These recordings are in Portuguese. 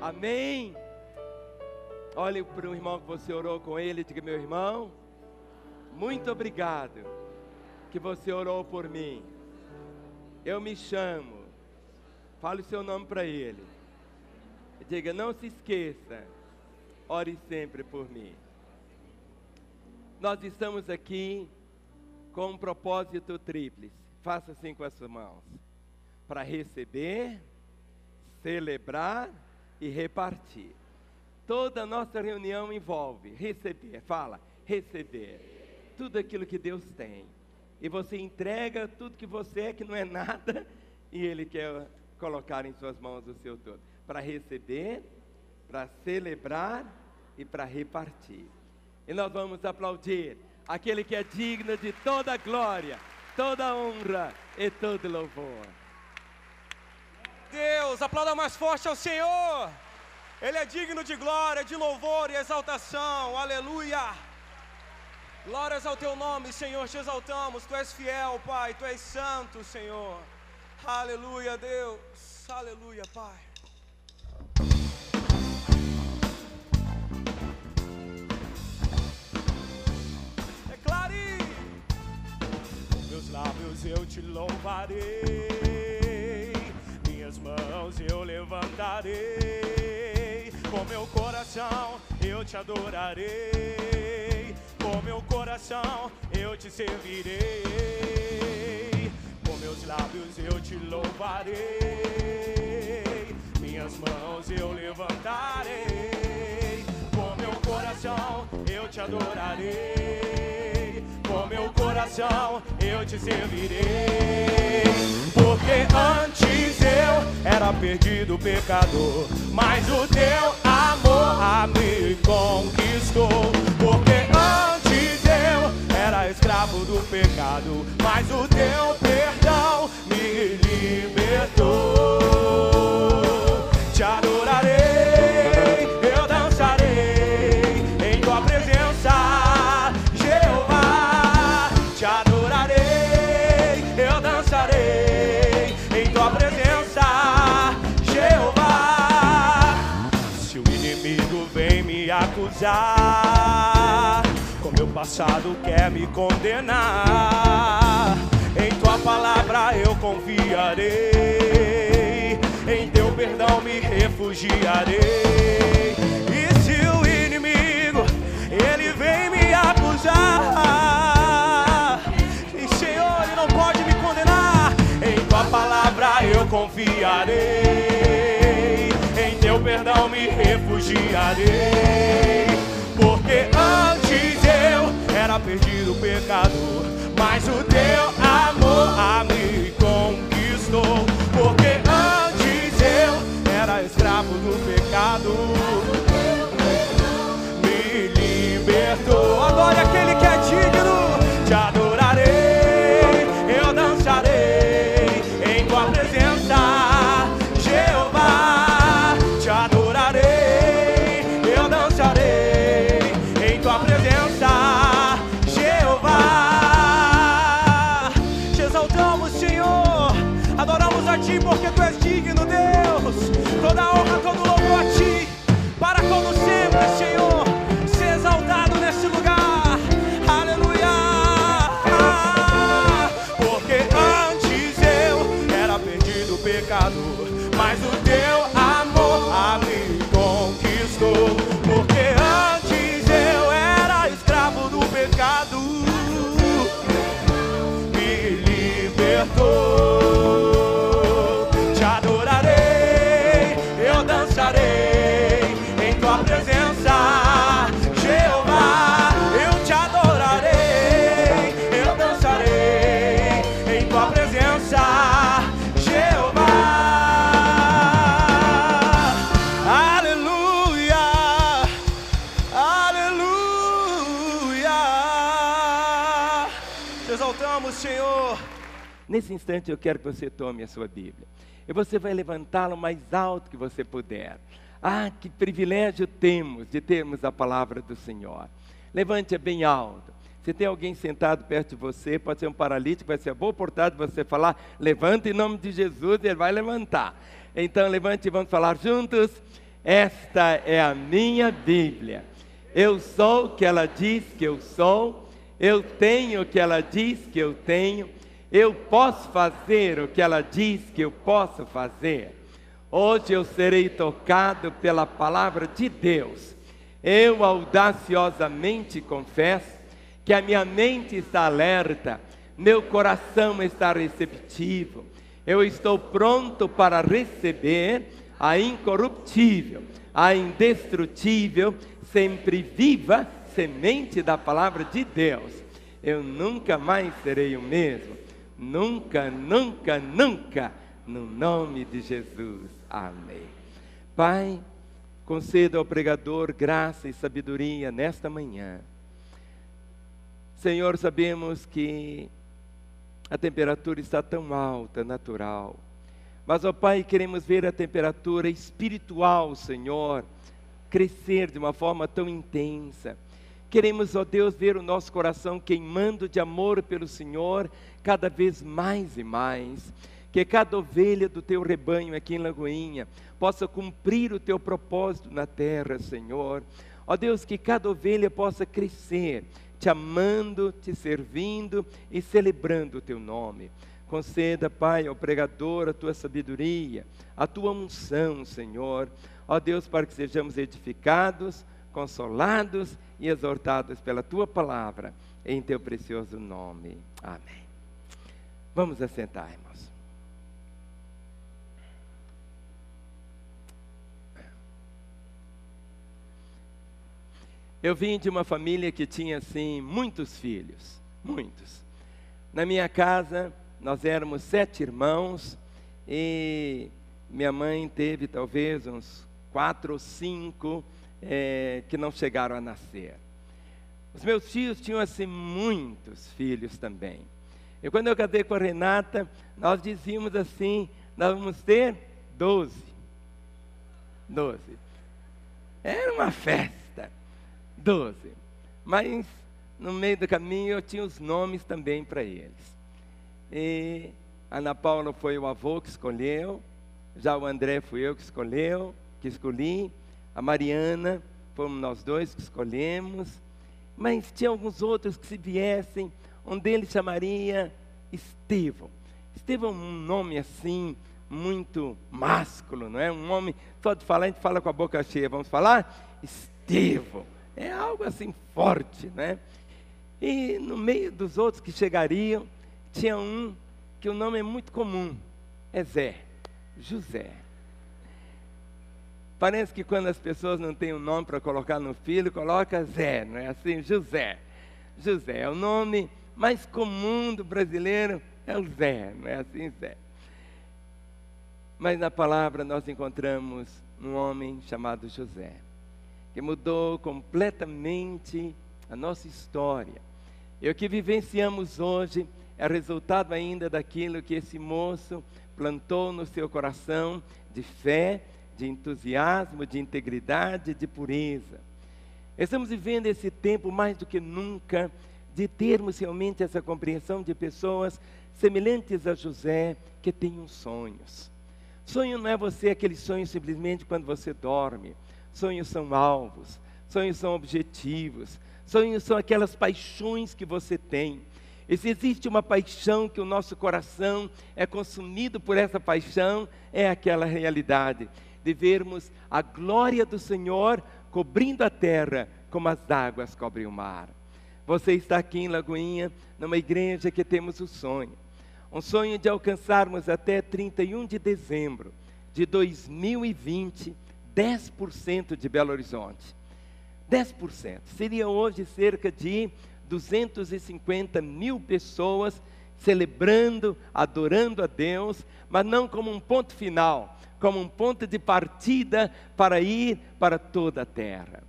Amém? Olhe para o irmão que você orou com ele e diga: meu irmão, muito obrigado que você orou por mim. Eu me chamo. Fale o seu nome para ele. Diga: não se esqueça, ore sempre por mim. Nós estamos aqui com um propósito tríplice. Faça assim com as suas mãos: para receber, celebrar e repartir. Toda a nossa reunião envolve receber. Fala: receber tudo aquilo que Deus tem. E você entrega tudo que você é, que não é nada, e Ele quer colocar em suas mãos o seu todo. Para receber, para celebrar e para repartir. E nós vamos aplaudir aquele que é digno de toda glória, toda honra e todo louvor. Deus, aplauda mais forte ao Senhor. Ele é digno de glória, de louvor e exaltação. Aleluia. Glórias ao teu nome, Senhor, te exaltamos. Tu és fiel, Pai, tu és santo, Senhor. Aleluia, Deus. Aleluia, Pai. Declare: meus lábios eu te louvarei, minhas mãos eu levantarei, com meu coração eu te adorarei, com meu coração eu te servirei, com meus lábios eu te louvarei, minhas mãos eu levantarei, com meu coração eu te adorarei, com meu coração eu te servirei. Porque antes eu era perdido, pecador, mas o teu amor me conquistou. Porque antes eu era escravo do pecado, mas o teu perdão me libertou. Te adorarei, eu dançarei em tua presença, Jeová. Te adorarei, eu dançarei em tua presença, Jeová. Se o inimigo vem me acusar, com meu passado quer me condenar, em tua palavra eu confiarei, em teu perdão me refugiarei. E se o inimigo, ele vem me acusar, e Senhor, ele não pode me condenar, em tua palavra eu confiarei, em teu perdão me refugiarei. Porque antes eu era perdido, pecador, mas o teu amor me conquistou. Porque antes eu era escravo do pecado, me libertou. Agora aquele que é digno, te adorarei, eu dançarei em tua presença, Jeová. Te adorarei, eu dançarei em tua presença, Jeová. Te exaltamos, Senhor, adoramos a ti porque tu és digno, Deus. Toda honra, todo louvor a ti, para como sempre, Senhor. Ser exaltado nesse lugar, aleluia. Porque antes eu era perdido, pecador, mas o teu amor me conquistou. Porque antes eu era escravo do pecado, me libertou. Te adorarei, eu dançarei em tua presença, Jeová. Eu te adorarei, eu dançarei em tua presença, Jeová. Aleluia, aleluia. Te exaltamos, Senhor. Nesse instante eu quero que você tome a sua Bíblia e você vai levantá-la o mais alto que você puder. Ah, que privilégio temos de termos a palavra do Senhor. Levante-a bem alto. Se tem alguém sentado perto de você, pode ser um paralítico, vai ser a boa oportunidade de você falar: levanta em nome de Jesus, e ele vai levantar. Então levante e vamos falar juntos. Esta é a minha Bíblia. Eu sou o que ela diz que eu sou, eu tenho o que ela diz que eu tenho, eu posso fazer o que ela diz que eu posso fazer. Hoje eu serei tocado pela palavra de Deus. Eu audaciosamente confesso que a minha mente está alerta, meu coração está receptivo. Eu estou pronto para receber a incorruptível, a indestrutível, sempre viva semente da palavra de Deus. Eu nunca mais serei o mesmo. Nunca, nunca, nunca. No nome de Jesus. Amém. Pai, conceda ao pregador graça e sabedoria nesta manhã. Senhor, sabemos que a temperatura está tão alta, natural. Mas, ó Pai, queremos ver a temperatura espiritual, Senhor, crescer de uma forma tão intensa. Queremos, ó Deus, ver o nosso coração queimando de amor pelo Senhor cada vez mais e mais. Que cada ovelha do teu rebanho aqui em Lagoinha possa cumprir o teu propósito na terra, Senhor. Ó Deus, que cada ovelha possa crescer, te amando, te servindo e celebrando o teu nome. Conceda, Pai, ao pregador a tua sabedoria, a tua unção, Senhor. Ó Deus, para que sejamos edificados, consolados e exortados pela tua palavra, em teu precioso nome. Amém. Vamos assentar, irmãos. Eu vim de uma família que tinha, assim, muitos filhos, muitos. Na minha casa, nós éramos 7 irmãos e minha mãe teve talvez uns 4 ou 5 que não chegaram a nascer. Os meus tios tinham, assim, muitos filhos também. E quando eu casei com a Renata, nós dizíamos assim, nós vamos ter 12. Era uma festa, 12. Mas no meio do caminho eu tinha os nomes também para eles. E a Ana Paula foi o avô que escolheu, já o André fui eu que escolhi, a Mariana fomos nós dois que escolhemos, mas tinha alguns outros que se viessem, um deles chamaria Estevão. Estevão é um nome assim, muito másculo, não é? Um nome, só de falar a gente fala com a boca cheia, vamos falar? Estevão, é algo assim forte, né? E no meio dos outros que chegariam, tinha um que o nome é muito comum, é José. Parece que quando as pessoas não têm um nome para colocar no filho, coloca Zé, não é assim? José é o nome mais comum do brasileiro, é o Zé, não é assim, Zé? Mas na palavra nós encontramos um homem chamado José, que mudou completamente a nossa história. E o que vivenciamos hoje é resultado ainda daquilo que esse moço plantou no seu coração de fé, de entusiasmo, de integridade, de pureza. Estamos vivendo esse tempo mais do que nunca de termos realmente essa compreensão de pessoas semelhantes a José que tenham sonhos. Sonho não é você aquele sonho simplesmente quando você dorme. Sonhos são alvos, sonhos são objetivos, sonhos são aquelas paixões que você tem. E se existe uma paixão que o nosso coração é consumido por essa paixão, é aquela realidade de vermos a glória do Senhor cobrindo a terra como as águas cobrem o mar. Você está aqui em Lagoinha, numa igreja que temos um sonho de alcançarmos até 31 de dezembro de 2020, 10% de Belo Horizonte. 10%. Seria hoje cerca de 250 mil pessoas celebrando, adorando a Deus, mas não como um ponto final, como um ponto de partida para ir para toda a terra.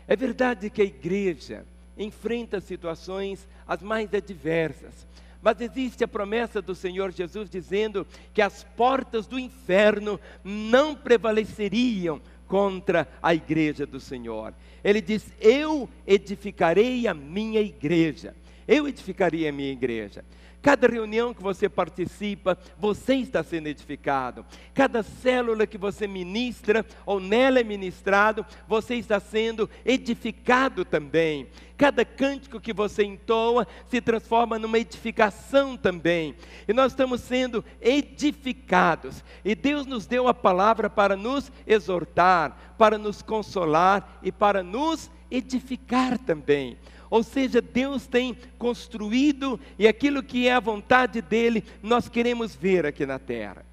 É verdade que a igreja enfrenta situações as mais adversas, mas existe a promessa do Senhor Jesus dizendo que as portas do inferno não prevaleceriam contra a igreja do Senhor. Ele diz: eu edificarei a minha igreja. Eu edificarei a minha igreja. Cada reunião que você participa, você está sendo edificado. Cada célula que você ministra, ou nela é ministrado, você está sendo edificado também. Cada cântico que você entoa se transforma numa edificação também. E nós estamos sendo edificados. E Deus nos deu a palavra para nos exortar, para nos consolar e para nos edificar também. Ou seja, Deus tem construído, e aquilo que é a vontade dEle, nós queremos ver aqui na terra.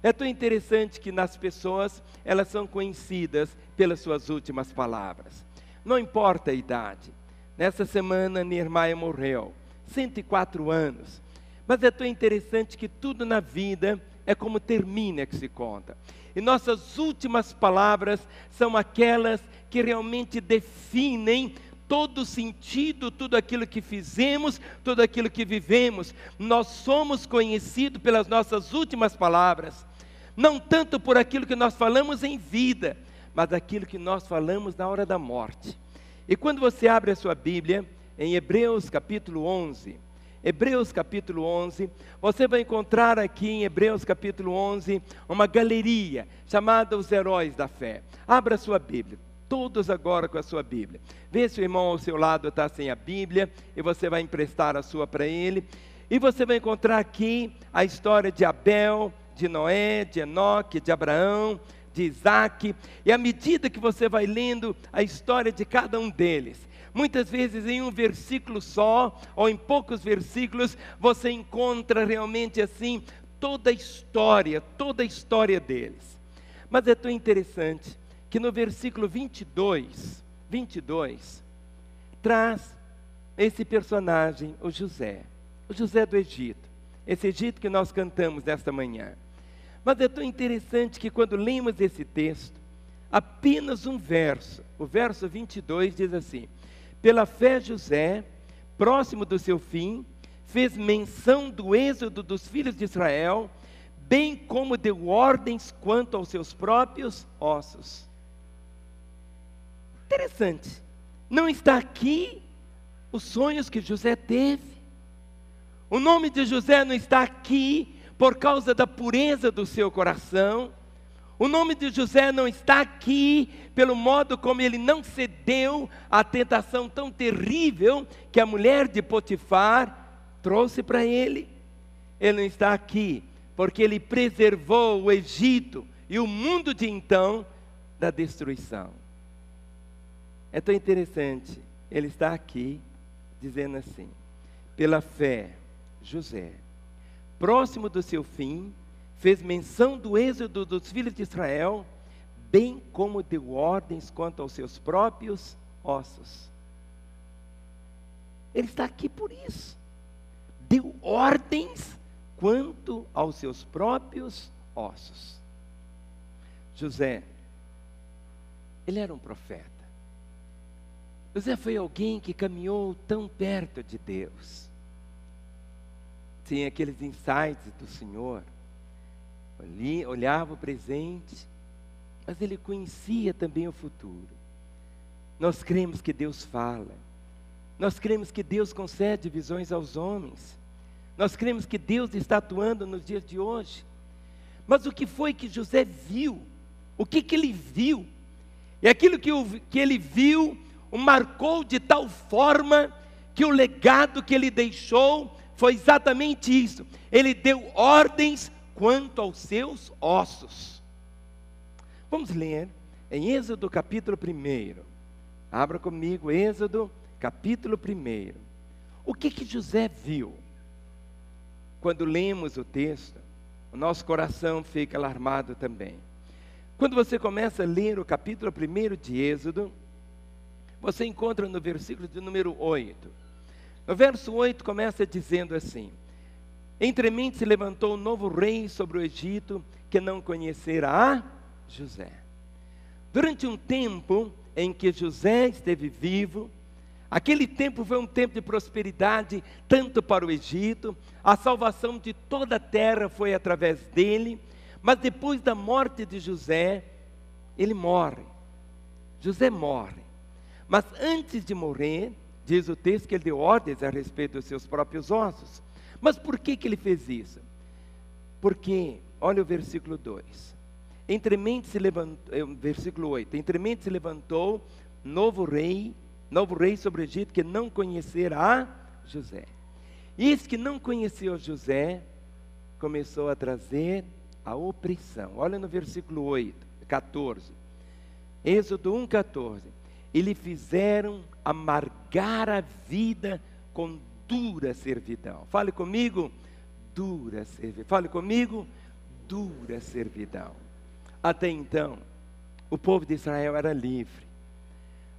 É tão interessante que nas pessoas, elas são conhecidas pelas suas últimas palavras. Não importa a idade. Nessa semana, Niemeyer morreu, 104 anos. Mas é tão interessante que tudo na vida é como termina que se conta. E nossas últimas palavras são aquelas que realmente definem todo o sentido, tudo aquilo que fizemos, tudo aquilo que vivemos. Nós somos conhecidos pelas nossas últimas palavras, não tanto por aquilo que nós falamos em vida, mas aquilo que nós falamos na hora da morte. E quando você abre a sua Bíblia, em Hebreus capítulo 11, Hebreus capítulo 11, você vai encontrar aqui em Hebreus capítulo 11, uma galeria chamada Os Heróis da Fé. Abra a sua Bíblia. Todos agora com a sua Bíblia. Vê se o irmão ao seu lado está sem a Bíblia, e você vai emprestar a sua para ele. E você vai encontrar aqui a história de Abel, de Noé, de Enoque, de Abraão, de Isaac. E à medida que você vai lendo a história de cada um deles, muitas vezes em um versículo só, ou em poucos versículos, você encontra realmente assim, toda a história deles. Mas é tão interessante que no versículo 22, traz esse personagem, o José do Egito, esse Egito que nós cantamos nesta manhã. Mas é tão interessante que quando lemos esse texto, apenas um verso, o verso 22 diz assim: pela fé José, próximo do seu fim, fez menção do êxodo dos filhos de Israel, bem como deu ordens quanto aos seus próprios ossos. Interessante, não está aqui os sonhos que José teve. O nome de José não está aqui por causa da pureza do seu coração. O nome de José não está aqui pelo modo como ele não cedeu à tentação tão terrível que a mulher de Potifar trouxe para ele. Ele não está aqui porque ele preservou o Egito e o mundo de então da destruição. É tão interessante, ele está aqui dizendo assim: pela fé, José, próximo do seu fim, fez menção do êxodo dos filhos de Israel, bem como deu ordens quanto aos seus próprios ossos. Ele está aqui por isso. Deu ordens quanto aos seus próprios ossos. José, ele era um profeta. José foi alguém que caminhou tão perto de Deus. Tinha aqueles insights do Senhor. Ali, olhava o presente, mas ele conhecia também o futuro. Nós cremos que Deus fala. Nós cremos que Deus concede visões aos homens. Nós cremos que Deus está atuando nos dias de hoje. Mas o que foi que José viu? O que ele viu? E aquilo que ele viu o marcou de tal forma que o legado que ele deixou foi exatamente isso. Ele deu ordens quanto aos seus ossos. Vamos ler em Êxodo capítulo 1. Abra comigo Êxodo capítulo 1. O que José viu? Quando lemos o texto, o nosso coração fica alarmado também. Quando você começa a ler o capítulo 1 de Êxodo, você encontra no versículo de número 8. No verso 8 começa dizendo assim: entremente se levantou um novo rei sobre o Egito, que não conhecera a José. Durante um tempo em que José esteve vivo, aquele tempo foi um tempo de prosperidade, tanto para o Egito, a salvação de toda a terra foi através dele, mas depois da morte de José, ele morre. José morre. Mas antes de morrer, diz o texto que ele deu ordens a respeito dos seus próprios ossos. Mas por que ele fez isso? Porque, olha o versículo 2. Versículo 8. Entremente se levantou novo rei sobre o Egito, que não conhecerá José. E esse que não conheceu José, começou a trazer a opressão. Olha no versículo 14. Êxodo 1,14. E lhe fizeram amargar a vida com dura servidão. Fale comigo, dura servidão. Fale comigo, dura servidão. Até então, o povo de Israel era livre.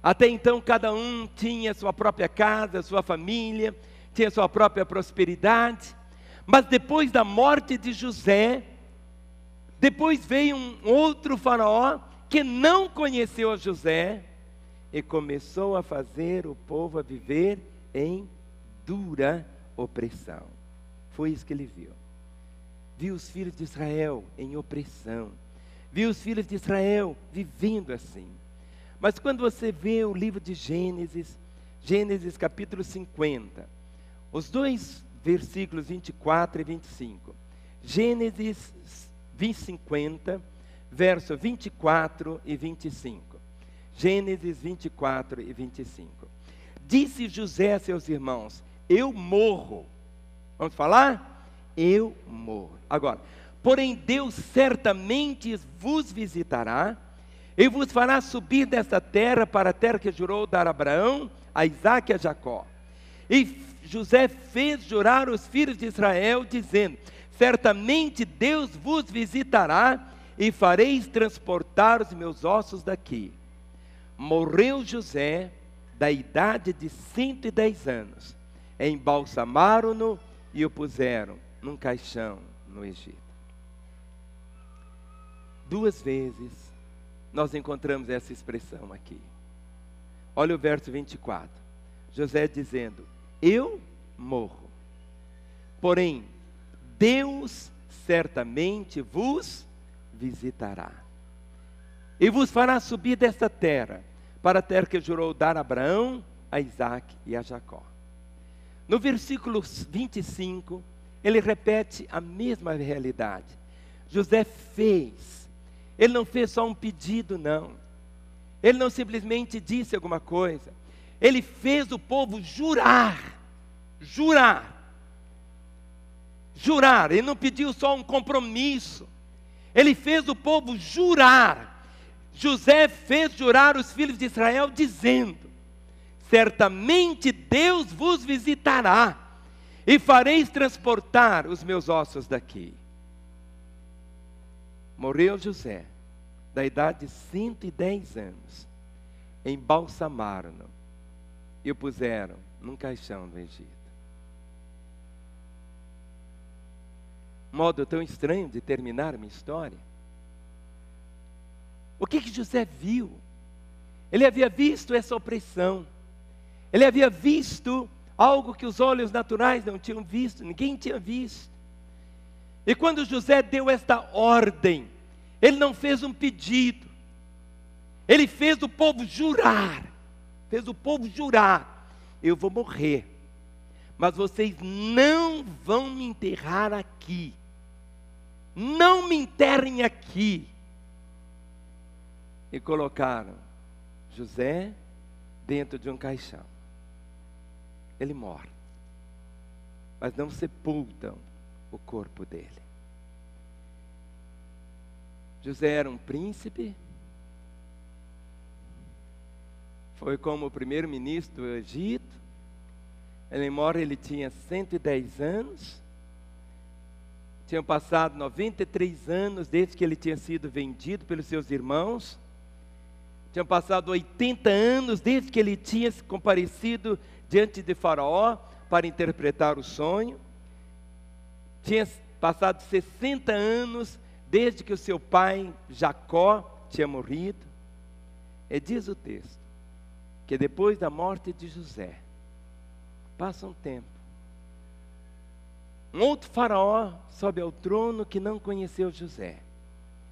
Até então, cada um tinha sua própria casa, sua família, tinha sua própria prosperidade. Mas depois da morte de José, depois veio um outro faraó que não conheceu a José e começou a fazer o povo a viver em dura opressão. Foi isso que ele viu. Viu os filhos de Israel em opressão. Viu os filhos de Israel vivendo assim. Mas quando você vê o livro de Gênesis, Gênesis capítulo 50, os dois versículos 24 e 25. Gênesis 50, verso 24 e 25. Gênesis 24 e 25. Disse José a seus irmãos: eu morro. Vamos falar? Eu morro. Agora, porém Deus certamente vos visitará e vos fará subir desta terra para a terra que jurou dar a Abraão, a Isaque e a Jacó. E José fez jurar os filhos de Israel, dizendo: certamente Deus vos visitará e fareis transportar os meus ossos daqui. Morreu José da idade de 110 anos. Embalsamaram-no e o puseram num caixão no Egito. Duas vezes nós encontramos essa expressão aqui. Olha o verso 24. José dizendo: eu morro. Porém, Deus certamente vos visitará e vos fará subir desta terra, para a terra que jurou dar a Abraão, a Isaque e a Jacó. No versículo 25, ele repete a mesma realidade. José fez, ele não fez só um pedido, não. Ele não simplesmente disse alguma coisa. Ele fez o povo jurar. Ele não pediu só um compromisso. Ele fez o povo jurar. José fez jurar os filhos de Israel, dizendo: certamente Deus vos visitará e fareis transportar os meus ossos daqui. Morreu José, da idade de 110 anos. Embalsamaram-no e o puseram num caixão do Egito. Modo tão estranho de terminar uma história. O que José viu? Ele havia visto essa opressão. Ele havia visto algo que os olhos naturais não tinham visto, ninguém tinha visto. E quando José deu esta ordem, ele não fez um pedido. Ele fez o povo jurar. Eu vou morrer, mas vocês não vão me enterrar aqui. Não me enterrem aqui. E colocaram José dentro de um caixão. Ele morre, mas não sepultam o corpo dele. José era um príncipe, foi como o primeiro-ministro do Egito. Ele morre, ele tinha 110 anos. Tinham passado 93 anos desde que ele tinha sido vendido pelos seus irmãos. Tinham passado 80 anos desde que ele tinha se comparecido diante de Faraó para interpretar o sonho. Tinha passado 60 anos desde que o seu pai Jacó tinha morrido. E diz o texto que depois da morte de José, passa um tempo, um outro faraó sobe ao trono que não conheceu José,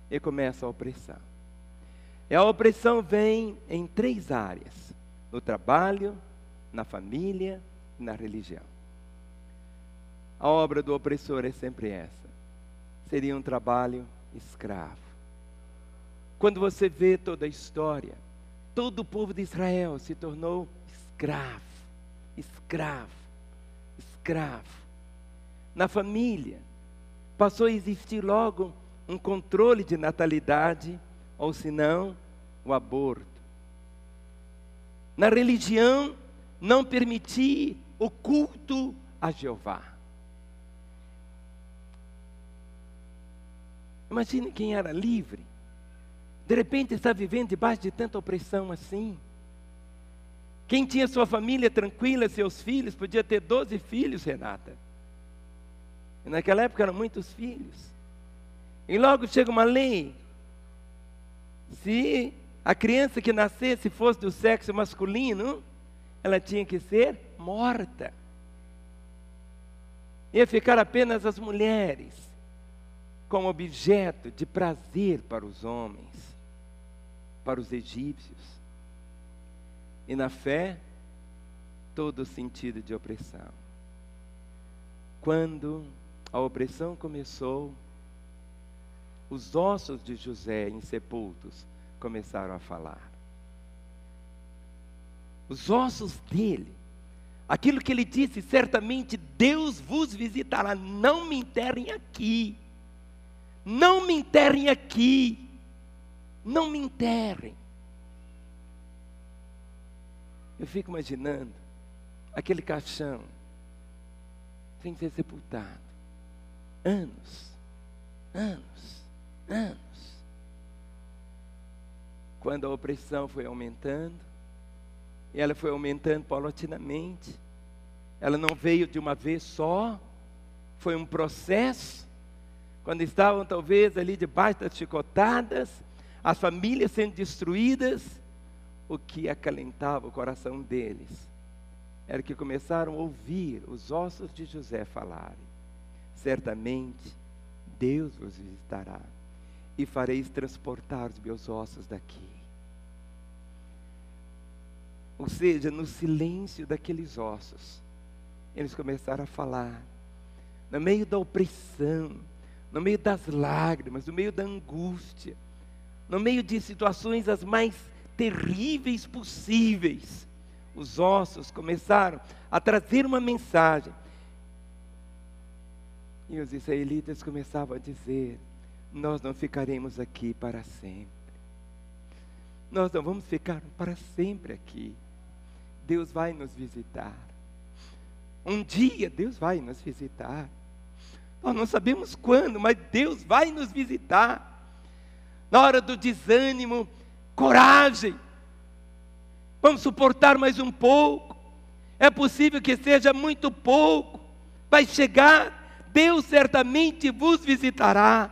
e começa a opressão. E a opressão vem em 3 áreas: no trabalho, na família e na religião. A obra do opressor é sempre essa. Seria um trabalho escravo. Quando você vê toda a história, todo o povo de Israel se tornou escravo, escravo, escravo. Na família, passou a existir logo um controle de natalidade, ou se não, o aborto. Na religião, não permitir o culto a Jeová. Imagine quem era livre, de repente está vivendo debaixo de tanta opressão assim. Quem tinha sua família tranquila, seus filhos, podia ter 12 filhos, Renata. E naquela época eram muitos filhos. E logo chega uma lei. Se a criança que nascesse fosse do sexo masculino, ela tinha que ser morta. Ia ficar apenas as mulheres como objeto de prazer para os homens, para os egípcios. E na fé, todo o sentido de opressão. Quando a opressão começou, os ossos de José insepultos começaram a falar. Os ossos dele, aquilo que ele disse, certamente Deus vos visitará. Não me enterrem aqui. Não me enterrem aqui. Não me enterrem. Eu fico imaginando aquele caixão sem ser sepultado. Anos, anos, anos. Quando a opressão foi aumentando, e ela foi aumentando paulatinamente, ela não veio de uma vez só, foi um processo. Quando estavam talvez ali debaixo das chicotadas, as famílias sendo destruídas, o que acalentava o coração deles era que começaram a ouvir os ossos de José falarem: certamente Deus vos visitará e fareis transportar os meus ossos daqui. Ou seja, no silêncio daqueles ossos, eles começaram a falar, no meio da opressão, no meio das lágrimas, no meio da angústia, no meio de situações as mais terríveis possíveis. Os ossos começaram a trazer uma mensagem. E os israelitas começavam a dizer: nós não ficaremos aqui para sempre. Nós não vamos ficar para sempre aqui. Deus vai nos visitar. Um dia Deus vai nos visitar. Nós não sabemos quando, mas Deus vai nos visitar. Na hora do desânimo, coragem. Vamos suportar mais um pouco. É possível que seja muito pouco. Vai chegar. Deus certamente vos visitará.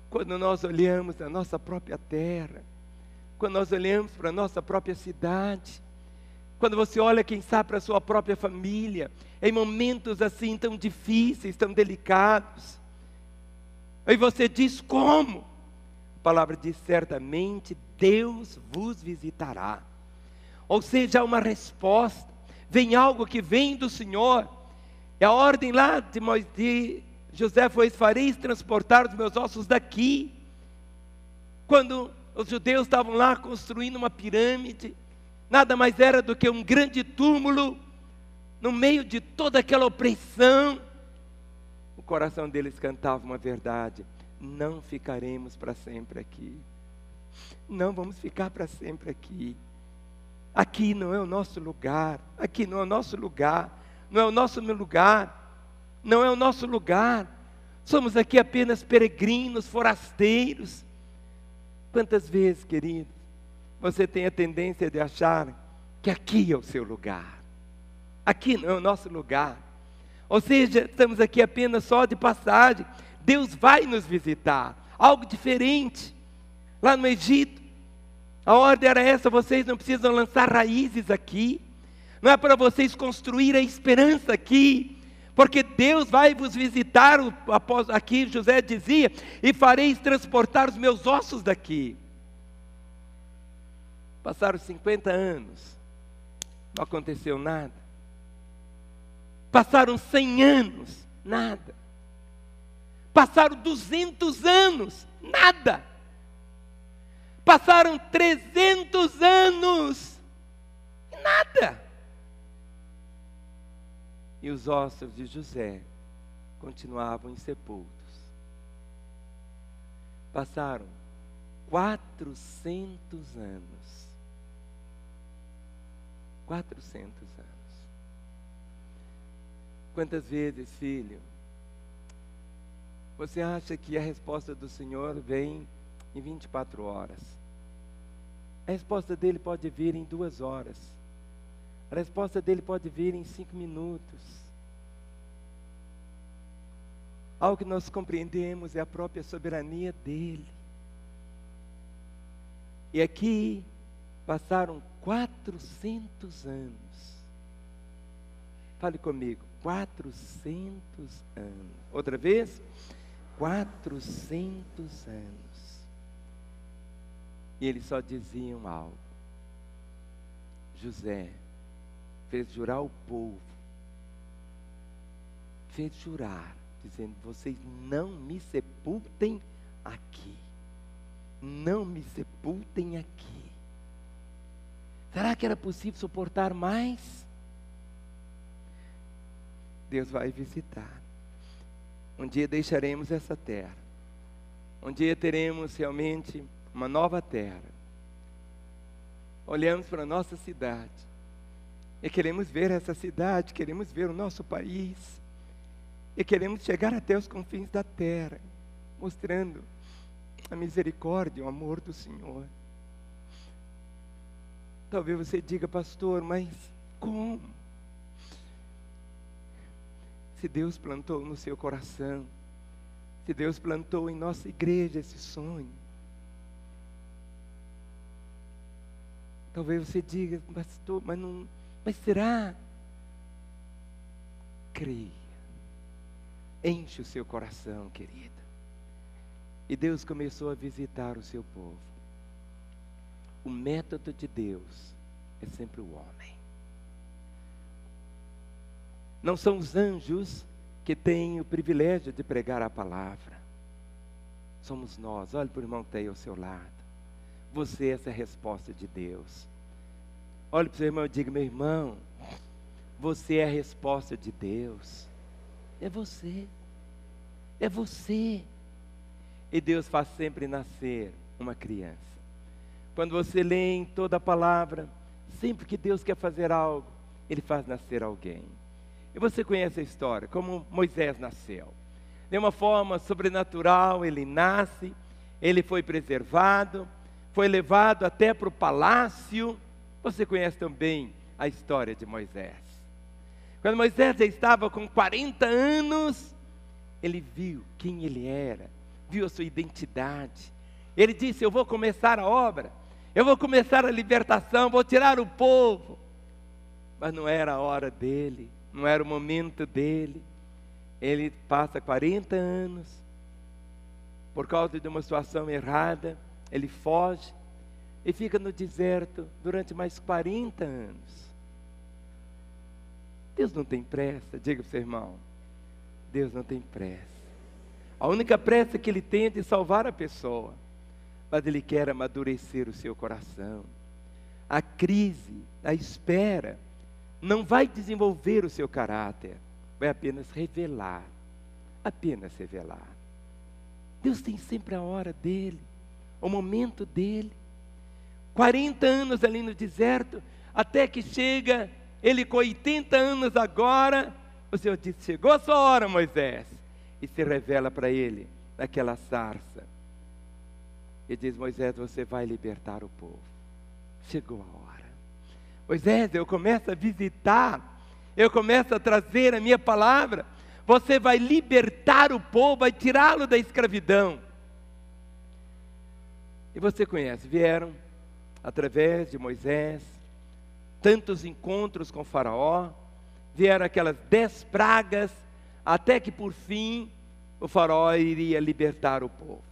Quando nós olhamos a nossa própria terra, quando nós olhamos para a nossa própria cidade, quando você olha, quem sabe, para a sua própria família, em momentos assim tão difíceis, tão delicados, aí você diz: como? A palavra diz: certamente Deus vos visitará. Ou seja, há uma resposta, vem algo que vem do Senhor. É a ordem lá de José foi: fareis transportar os meus ossos daqui. Quando os judeus estavam lá construindo uma pirâmide, nada mais era do que um grande túmulo, no meio de toda aquela opressão. O coração deles cantava uma verdade: não ficaremos para sempre aqui. Não vamos ficar para sempre aqui. Aqui não é o nosso lugar. Aqui não é o nosso lugar. Não é o nosso lugar. Não é o nosso lugar. Somos aqui apenas peregrinos, forasteiros. Quantas vezes, querido, você tem a tendência de achar que aqui é o seu lugar? Aqui não é o nosso lugar. Ou seja, estamos aqui apenas só de passagem. Deus vai nos visitar. Algo diferente. Lá no Egito, a ordem era essa: vocês não precisam lançar raízes aqui. Não é para vocês construir a esperança aqui, porque Deus vai vos visitar. Aqui José dizia: e fareis transportar os meus ossos daqui. Passaram 50 anos, não aconteceu nada. Passaram 100 anos, nada. Passaram 200 anos, nada. Passaram 300 anos, nada. E os ossos de José continuavam insepultos. Passaram 400 anos. 400 anos. Quantas vezes, filho, você acha que a resposta do Senhor vem em 24 horas? A resposta dele pode vir em 2 horas. A resposta dele pode vir em 5 minutos. Algo que nós compreendemos é a própria soberania dele. E aqui passaram 400 anos. Fale comigo, 400 anos. Outra vez, 400 anos. E eles só diziam algo. José fez jurar o povo. Fez jurar, dizendo: vocês não me sepultem aqui. Não me sepultem aqui. Será que era possível suportar mais? Deus vai visitar. Um dia deixaremos essa terra. Um dia teremos realmente uma nova terra. Olhamos para a nossa cidade e queremos ver essa cidade, queremos ver o nosso país e queremos chegar até os confins da terra, mostrando a misericórdia e o amor do Senhor. Talvez você diga: pastor, mas como? Se Deus plantou no seu coração, se Deus plantou em nossa igreja esse sonho, talvez você diga: pastor, mas será? Creia, enche o seu coração, querida. E Deus começou a visitar o seu povo. O método de Deus é sempre o homem. Não são os anjos que têm o privilégio de pregar a palavra. Somos nós. Olhe para o irmão que está aí ao seu lado. Você é essa resposta de Deus. Olhe para o seu irmão e diga: meu irmão, você é a resposta de Deus. É você. É você. E Deus faz sempre nascer uma criança. Quando você lê em toda a palavra, sempre que Deus quer fazer algo, Ele faz nascer alguém. E você conhece a história, como Moisés nasceu. De uma forma sobrenatural, ele nasce, ele foi preservado, foi levado até para o palácio. Você conhece também a história de Moisés. Quando Moisés já estava com 40 anos, ele viu quem ele era, viu a sua identidade. Ele disse: eu vou começar a obra, eu vou começar a libertação, vou tirar o povo. Mas não era a hora dele, não era o momento dele. Ele passa 40 anos, por causa de uma situação errada, ele foge e fica no deserto durante mais 40 anos. Deus não tem pressa, diga para o seu irmão, Deus não tem pressa. A única pressa que Ele tem é de salvar a pessoa, mas Ele quer amadurecer o seu coração. A crise, a espera, não vai desenvolver o seu caráter, vai apenas revelar, apenas revelar. Deus tem sempre a hora dele, o momento dele. 40 anos ali no deserto, até que chega, ele com 80 anos agora, o Senhor diz: chegou a sua hora, Moisés. E se revela para ele, naquela sarça. E diz: Moisés, você vai libertar o povo. Chegou a hora. Moisés, eu começo a visitar, eu começo a trazer a minha palavra. Você vai libertar o povo, vai tirá-lo da escravidão. E você conhece, vieram através de Moisés tantos encontros com Faraó, vieram aquelas 10 pragas, até que por fim o Faraó iria libertar o povo.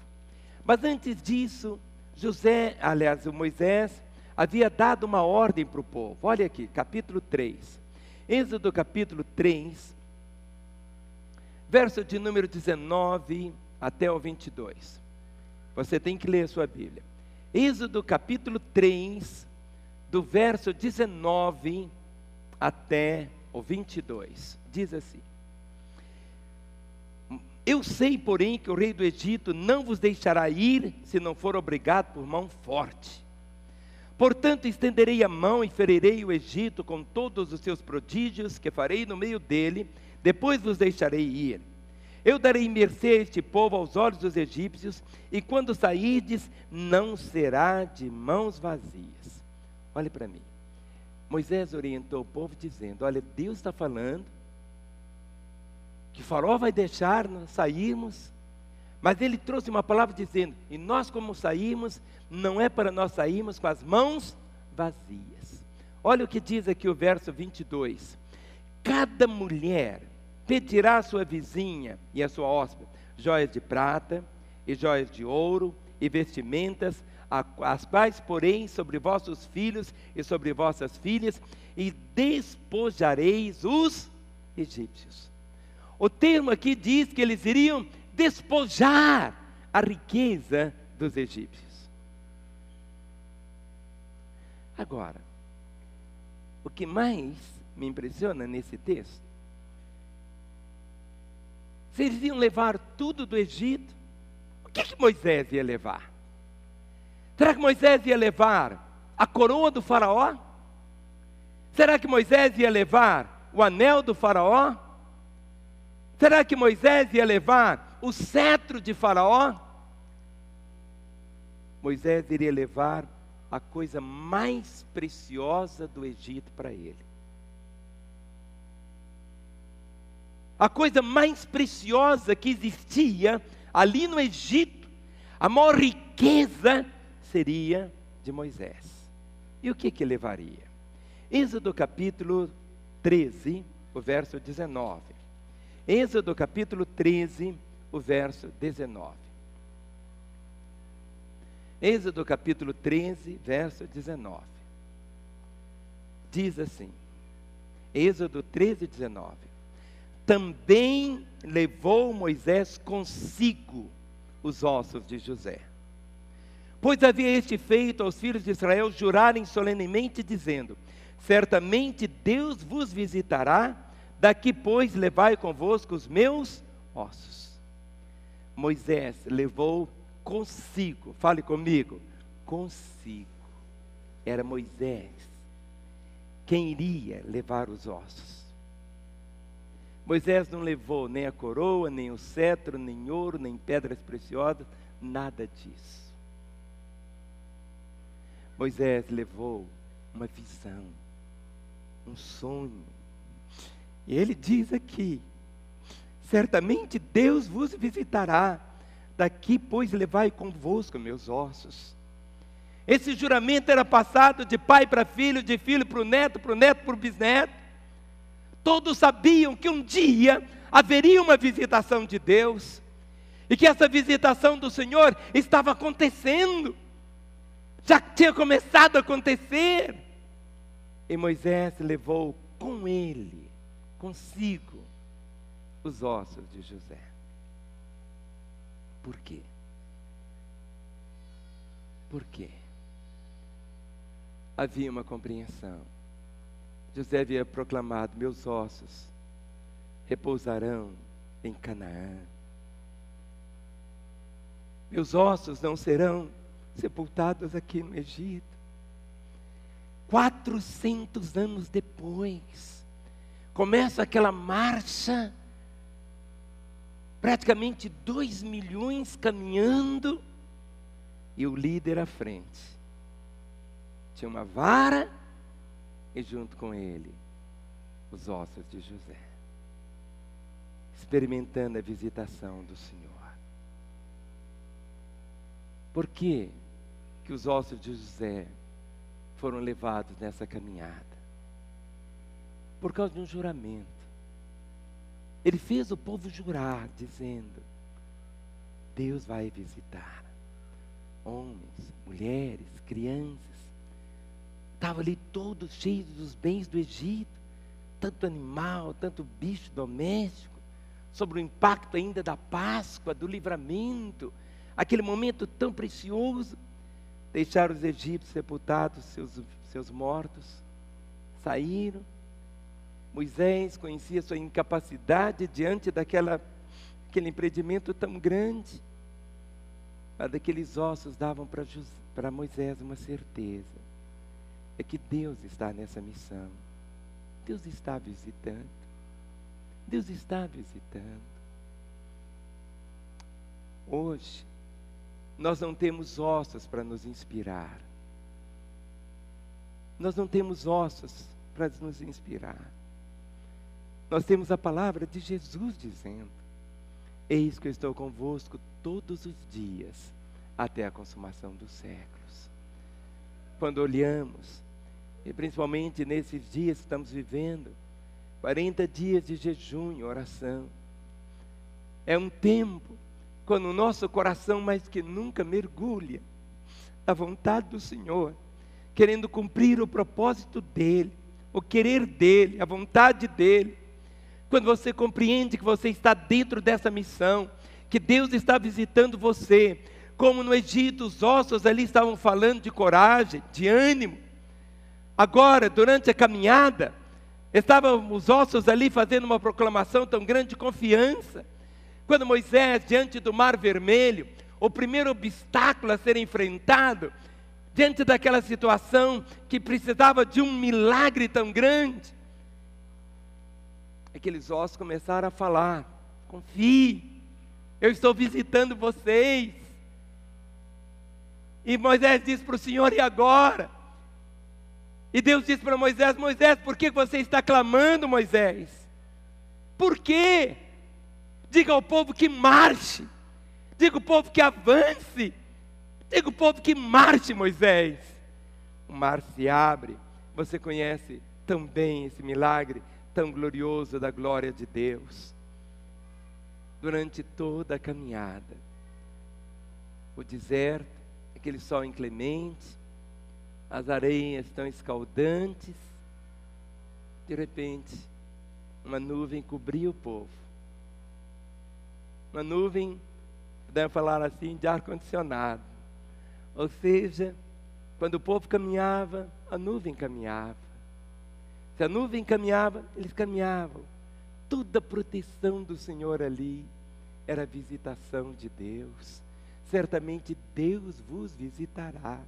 Mas antes disso, o Moisés havia dado uma ordem para o povo. Olha aqui, capítulo 3. Êxodo capítulo 3, verso de número 19 até o 22. Você tem que ler a sua Bíblia. Êxodo capítulo 3, do verso 19 até o 22. Diz assim: Eu sei, porém, que o rei do Egito não vos deixará ir, se não for obrigado por mão forte. Portanto, estenderei a mão e ferirei o Egito com todos os seus prodígios que farei no meio dele, depois vos deixarei ir. Eu darei mercê a este povo aos olhos dos egípcios, e quando sairdes, não será de mãos vazias. Olhe para mim. Moisés orientou o povo dizendo: olha, Deus está falando que o faraó vai deixar nós sairmos, mas ele trouxe uma palavra dizendo: e nós, como saímos, não é para nós sairmos com as mãos vazias. Olha o que diz aqui o verso 22. Cada mulher pedirá à sua vizinha e à sua hóspede joias de prata e joias de ouro e vestimentas, as quais porém sobre vossos filhos e sobre vossas filhas, e despojareis os egípcios. O termo aqui diz que eles iriam despojar a riqueza dos egípcios. Agora, o que mais me impressiona nesse texto, se eles iam levar tudo do Egito, o que Moisés ia levar? Será que Moisés ia levar a coroa do faraó? Será que Moisés ia levar o anel do faraó? Será que Moisés ia levar o cetro de faraó? Moisés iria levar a coisa mais preciosa do Egito para ele. A coisa mais preciosa que existia ali no Egito, a maior riqueza seria de Moisés. E o que levaria? Êxodo capítulo 13, o verso 19. Êxodo capítulo 13, o verso 19. Êxodo capítulo 13, verso 19. Diz assim, Êxodo 13, 19. Também levou Moisés consigo os ossos de José, pois havia este feito aos filhos de Israel jurarem solenemente, dizendo: certamente Deus vos visitará, daqui pois levai convosco os meus ossos. Moisés levou consigo, fale comigo, consigo. Era Moisés quem iria levar os ossos. Moisés não levou nem a coroa, nem o cetro, nem ouro, nem pedras preciosas, nada disso. Moisés levou uma visão, um sonho. E ele diz aqui: certamente Deus vos visitará, daqui pois levai convosco meus ossos. Esse juramento era passado de pai para filho, de filho para o neto para o bisneto. Todos sabiam que um dia haveria uma visitação de Deus, e que essa visitação do Senhor estava acontecendo, já tinha começado a acontecer. E Moisés levou com ele, consigo, os ossos de José. Por quê? Por quê? Havia uma compreensão. José havia proclamado: meus ossos repousarão em Canaã. Meus ossos não serão sepultados aqui no Egito. 400 anos depois, começa aquela marcha, praticamente 2 milhões caminhando, e o líder à frente. Tinha uma vara, e junto com ele, os ossos de José, experimentando a visitação do Senhor. Por que os ossos de José foram levados nessa caminhada? Por causa de um juramento. Ele fez o povo jurar, dizendo: Deus vai visitar homens, mulheres, crianças. Estavam ali todos cheios dos bens do Egito. tanto animal, tanto bicho doméstico, sobre o impacto ainda da Páscoa, do livramento, aquele momento tão precioso. Deixaram os egípcios sepultados, seus mortos, saíram. Moisés conhecia sua incapacidade diante daquele empreendimento tão grande. Mas aqueles ossos davam para Moisés uma certeza: é que Deus está nessa missão. Deus está visitando. Deus está visitando. Hoje, nós não temos ossos para nos inspirar. Nós não temos ossos para nos inspirar. Nós temos a palavra de Jesus dizendo: eis que eu estou convosco todos os dias, até a consumação dos séculos. Quando olhamos, e principalmente nesses dias que estamos vivendo, 40 dias de jejum e oração, é um tempo quando o nosso coração mais que nunca mergulha na vontade do Senhor, querendo cumprir o propósito dEle, o querer dEle, a vontade dEle. Quando você compreende que você está dentro dessa missão, que Deus está visitando você, como no Egito os ossos ali estavam falando de coragem, de ânimo. Agora, durante a caminhada, estavam os ossos ali fazendo uma proclamação tão grande de confiança. Quando Moisés, diante do Mar Vermelho, o primeiro obstáculo a ser enfrentado, diante daquela situação que precisava de um milagre tão grande, aqueles ossos começaram a falar: confie, eu estou visitando vocês. E Moisés disse para o Senhor: e agora? E Deus disse para Moisés: Moisés, por que você está clamando, Moisés? Por quê? Diga ao povo que marche, diga ao povo que avance, diga ao povo que marche, Moisés. O mar se abre. Você conhece tão bem esse milagre tão glorioso da glória de Deus. Durante toda a caminhada, o deserto, aquele sol inclemente, as areias tão escaldantes, de repente, uma nuvem cobriu o povo. Uma nuvem, podemos falar assim, de ar-condicionado. Ou seja, quando o povo caminhava, a nuvem caminhava. Se a nuvem caminhava, eles caminhavam. Toda a proteção do Senhor ali era a visitação de Deus. Certamente Deus vos visitará.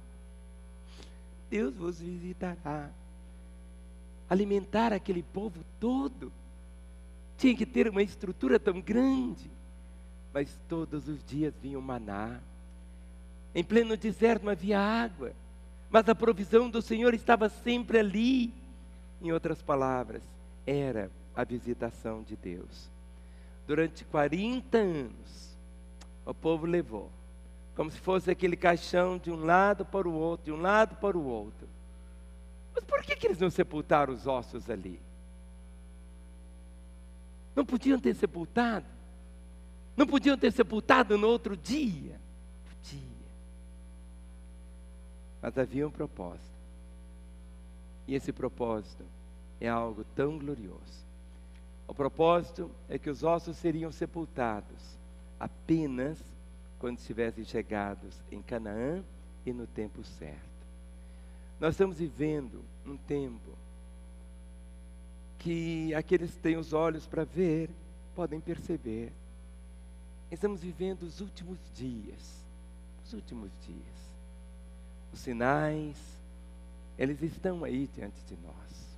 Deus vos visitará. Alimentar aquele povo todo tinha que ter uma estrutura tão grande. Mas todos os dias vinha o maná. Em pleno deserto não havia água, mas a provisão do Senhor estava sempre ali. Em outras palavras, era a visitação de Deus. Durante 40 anos, o povo levou, como se fosse aquele caixão de um lado para o outro, de um lado para o outro. Mas por que eles não sepultaram os ossos ali? Não podiam ter sepultado? Não podiam ter sepultado no outro dia? Podia. Mas havia um propósito. E esse propósito é algo tão glorioso. O propósito é que os ossos seriam sepultados apenas quando estivessem chegados em Canaã e no tempo certo. Nós estamos vivendo um tempo que aqueles que têm os olhos para ver podem perceber. Estamos vivendo os últimos dias. Os últimos dias. Os sinais, eles estão aí diante de nós.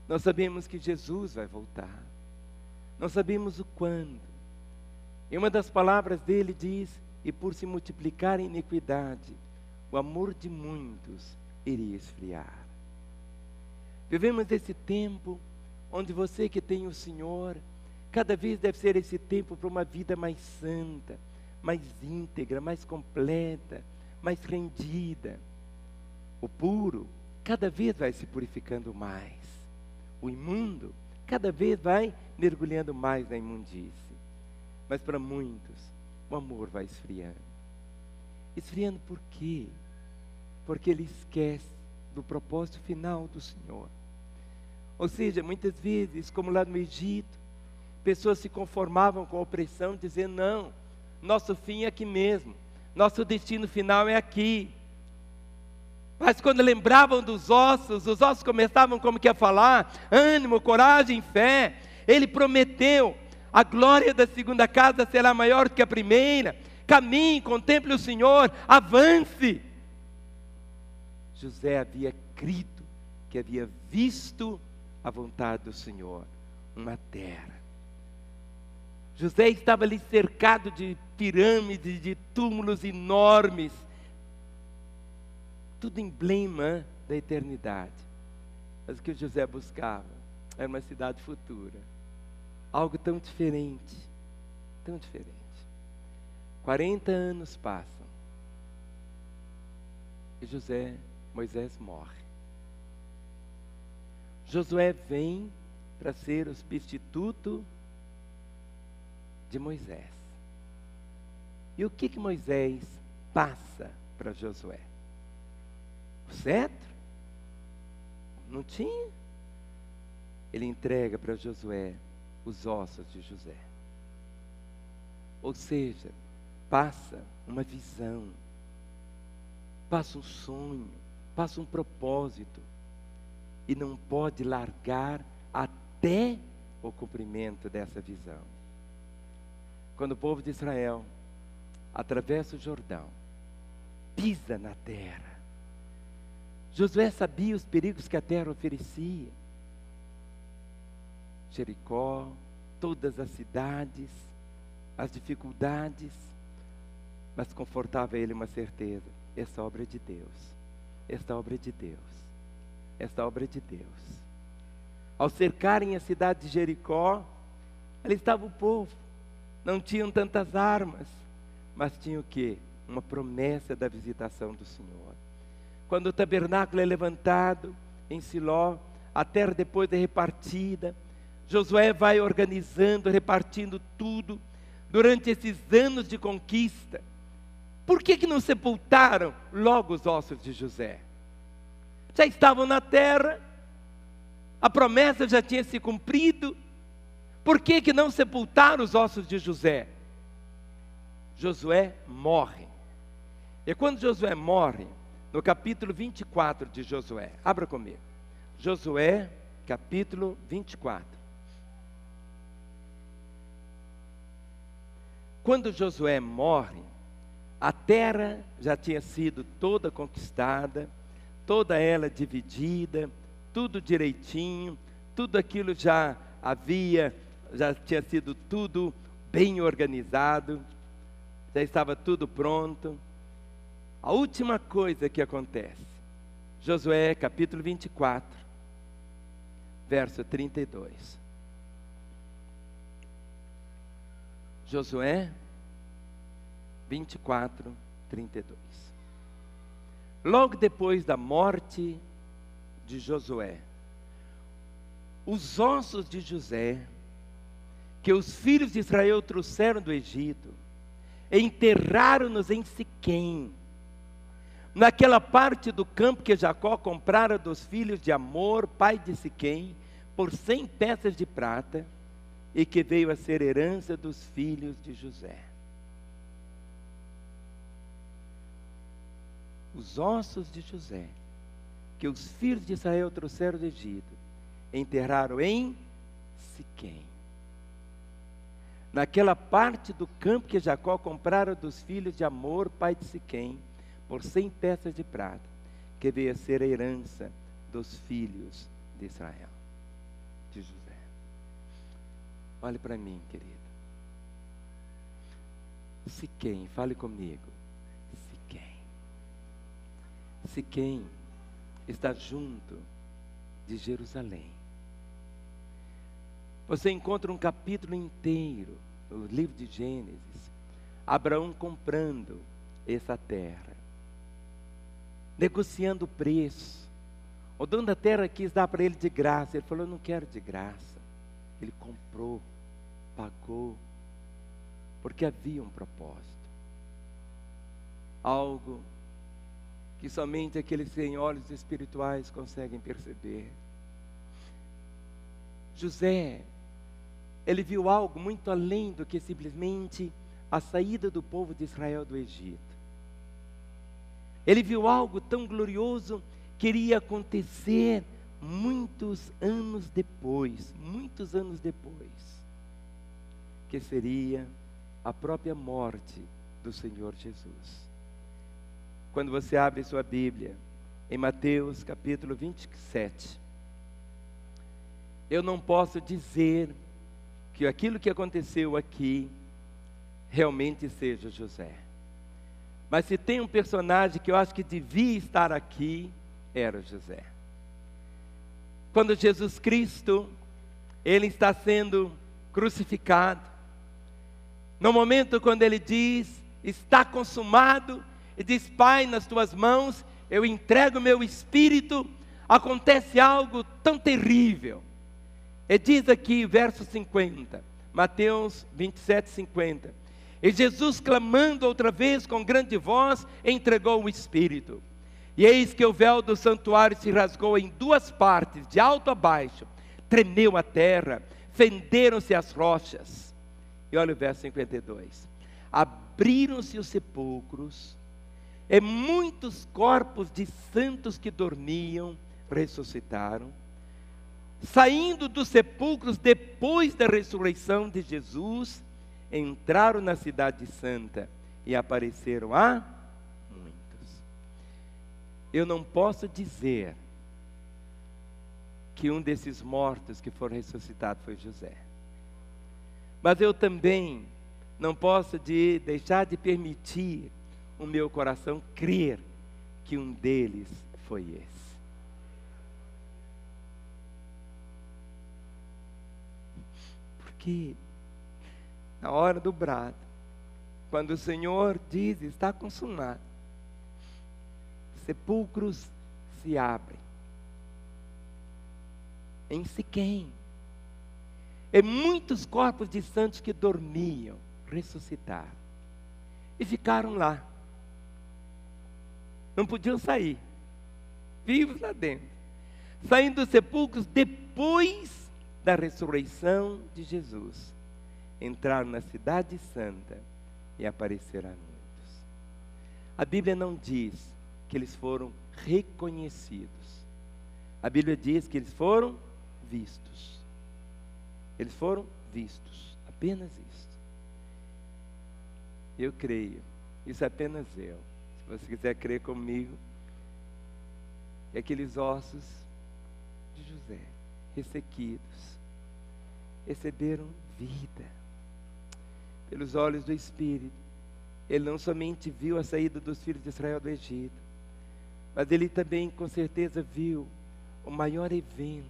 Nós sabemos que Jesus vai voltar. Nós sabemos o quando. E uma das palavras dele diz: e por se multiplicar a iniquidade, o amor de muitos iria esfriar. Vivemos esse tempo onde você que tem o Senhor, cada vez deve ser esse tempo para uma vida mais santa, mais íntegra, mais completa, mais rendida. O puro cada vez vai se purificando mais. O imundo cada vez vai mergulhando mais na imundície. Mas para muitos, o amor vai esfriando. Esfriando por quê? Porque ele esquece do propósito final do Senhor. Ou seja, muitas vezes, como lá no Egito, pessoas se conformavam com a opressão, dizendo: não, nosso fim é aqui mesmo, nosso destino final é aqui. Mas quando lembravam dos ossos, os ossos começavam como que a falar: ânimo, coragem, fé. Ele prometeu: a glória da segunda casa será maior que a primeira. Caminhe, contemple o Senhor, avance. José havia crido que havia visto a vontade do Senhor, uma terra. José estava ali cercado de pirâmides, de túmulos enormes, tudo emblema da eternidade. Mas o que José buscava era uma cidade futura, algo tão diferente, tão diferente. 40 anos passam e Moisés morre. Josué vem para ser o substituto de Moisés. E o que Moisés passa para Josué? O cetro? Não tinha. Ele entrega para Josué os ossos de José. Ou seja, passa uma visão, passa um sonho, passa um propósito, e não pode largar até o cumprimento dessa visão. Quando o povo de Israel atravessa o Jordão, pisa na terra, Josué sabia os perigos que a terra oferecia. Jericó, todas as cidades, as dificuldades, mas confortava ele uma certeza: essa obra é de Deus, esta obra é de Deus, esta obra é de Deus. Ao cercarem a cidade de Jericó, ali estava o povo, não tinham tantas armas, mas tinham o quê? Uma promessa da visitação do Senhor. Quando o tabernáculo é levantado em Siló, a terra depois é repartida, Josué vai organizando, repartindo tudo, durante esses anos de conquista. Por que não sepultaram logo os ossos de José? Já estavam na terra, a promessa já tinha se cumprido. Por que não sepultaram os ossos de José? Josué morre. E quando Josué morre, no capítulo 24 de Josué, abra comigo, Josué, capítulo 24. Quando Josué morre, a terra já tinha sido toda conquistada, toda ela dividida, tudo direitinho, tudo aquilo já tinha sido tudo bem organizado, já estava tudo pronto. A última coisa que acontece, Josué capítulo 24, verso 32. Josué 24, 32. Logo depois da morte de Josué, os ossos de José, que os filhos de Israel trouxeram do Egito, enterraram-nos em Siquém, naquela parte do campo que Jacó comprara dos filhos de Amor, pai de Siquém, por 100 peças de prata, e que veio a ser herança dos filhos de José. Os ossos de José, que os filhos de Israel trouxeram do Egito, enterraram em Siquém, naquela parte do campo que Jacó comprara dos filhos de Amor, pai de Siquém, por 100 peças de prata, que veio a ser a herança dos filhos de Israel, de José. Olhe para mim, querido. Siquém, fale comigo. Siquém. Siquém está junto de Jerusalém. Você encontra um capítulo inteiro no livro de Gênesis, Abraão comprando essa terra, negociando o preço. O dono da terra quis dar para ele de graça. Ele falou: eu não quero de graça. Ele comprou, pagou, porque havia um propósito, algo que somente aqueles que têm olhos espirituais conseguem perceber. José, ele viu algo muito além do que simplesmente a saída do povo de Israel do Egito. Ele viu algo tão glorioso que iria acontecer muitos anos depois, que seria a própria morte do Senhor Jesus. Quando você abre sua Bíblia, em Mateus capítulo 27, eu não posso dizer que aquilo que aconteceu aqui realmente seja José. Mas se tem um personagem que eu acho que devia estar aqui, era José. Quando Jesus Cristo, ele está sendo crucificado, no momento quando ele diz, está consumado, e diz, Pai, nas tuas mãos, eu entrego meu espírito, acontece algo tão terrível. E diz aqui, verso 50, Mateus 27, 50. E Jesus, clamando outra vez com grande voz, entregou o espírito. E eis que o véu do santuário se rasgou em duas partes, de alto a baixo, tremeu a terra, fenderam-se as rochas. E olha o verso 52. Abriram-se os sepulcros, e muitos corpos de santos que dormiam ressuscitaram. Saindo dos sepulcros depois da ressurreição de Jesus, entraram na cidade santa e apareceram a muitos. Eu não posso dizer que um desses mortos que foram ressuscitados foi José. Mas eu também não posso deixar de permitir o meu coração crer que um deles foi esse. Porque na hora do brado, quando o Senhor diz, está consumado, sepulcros se abrem. Em Siquém, e muitos corpos de santos que dormiam ressuscitaram e ficaram lá. Não podiam sair, vivos lá dentro, saindo dos sepulcros depois da ressurreição de Jesus. Entraram na cidade santa e apareceram a muitos. A Bíblia não diz que eles foram reconhecidos. A Bíblia diz que eles foram vistos. Eles foram vistos, apenas isso. Eu creio, isso é apenas eu. Se você quiser crer comigo, que aqueles ossos de José, ressequidos, receberam vida pelos olhos do Espírito. Ele não somente viu a saída dos filhos de Israel do Egito, mas ele também com certeza viu o maior evento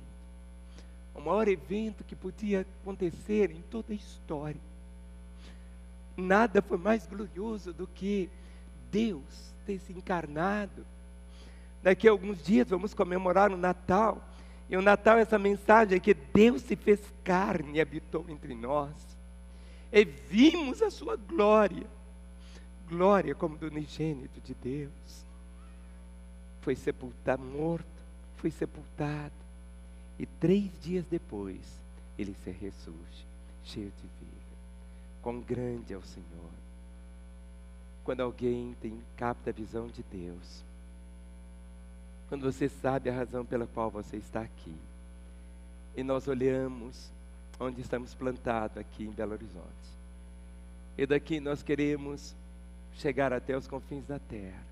que podia acontecer em toda a história. Nada foi mais glorioso do que Deus ter se encarnado. Daqui a alguns dias vamos comemorar o Natal. E o Natal, essa mensagem é que Deus se fez carne e habitou entre nós. E vimos a sua glória. Glória como do unigênito de Deus. Foi sepultado, morto, foi sepultado. E 3 dias depois, ele se ressurge, cheio de vida. Quão grande é o Senhor. Quando alguém capta a visão de Deus. Quando você sabe a razão pela qual você está aqui. E nós olhamos onde estamos plantados aqui em Belo Horizonte. E daqui nós queremos chegar até os confins da terra.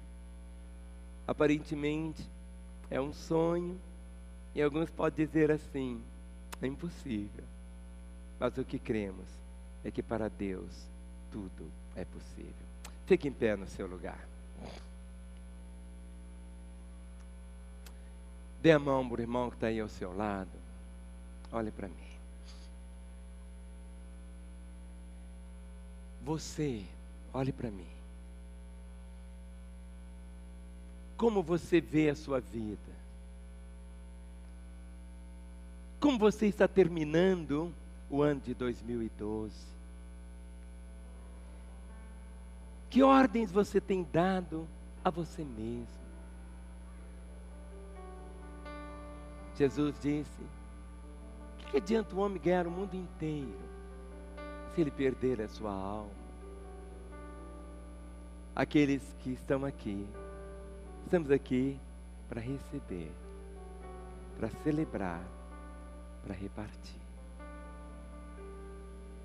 Aparentemente é um sonho. E alguns podem dizer assim, é impossível. Mas o que cremos é que para Deus tudo é possível. Fique em pé no seu lugar. Dê a mão para o irmão que está aí ao seu lado. Olhe para mim. Você, olhe para mim. Como você vê a sua vida? Como você está terminando o ano de 2012? Que ordens você tem dado a você mesmo? Jesus disse que Que adianta o homem ganhar o mundo inteiro se ele perder a sua alma? Aqueles que estão aqui, estamos aqui para receber, para celebrar, para repartir.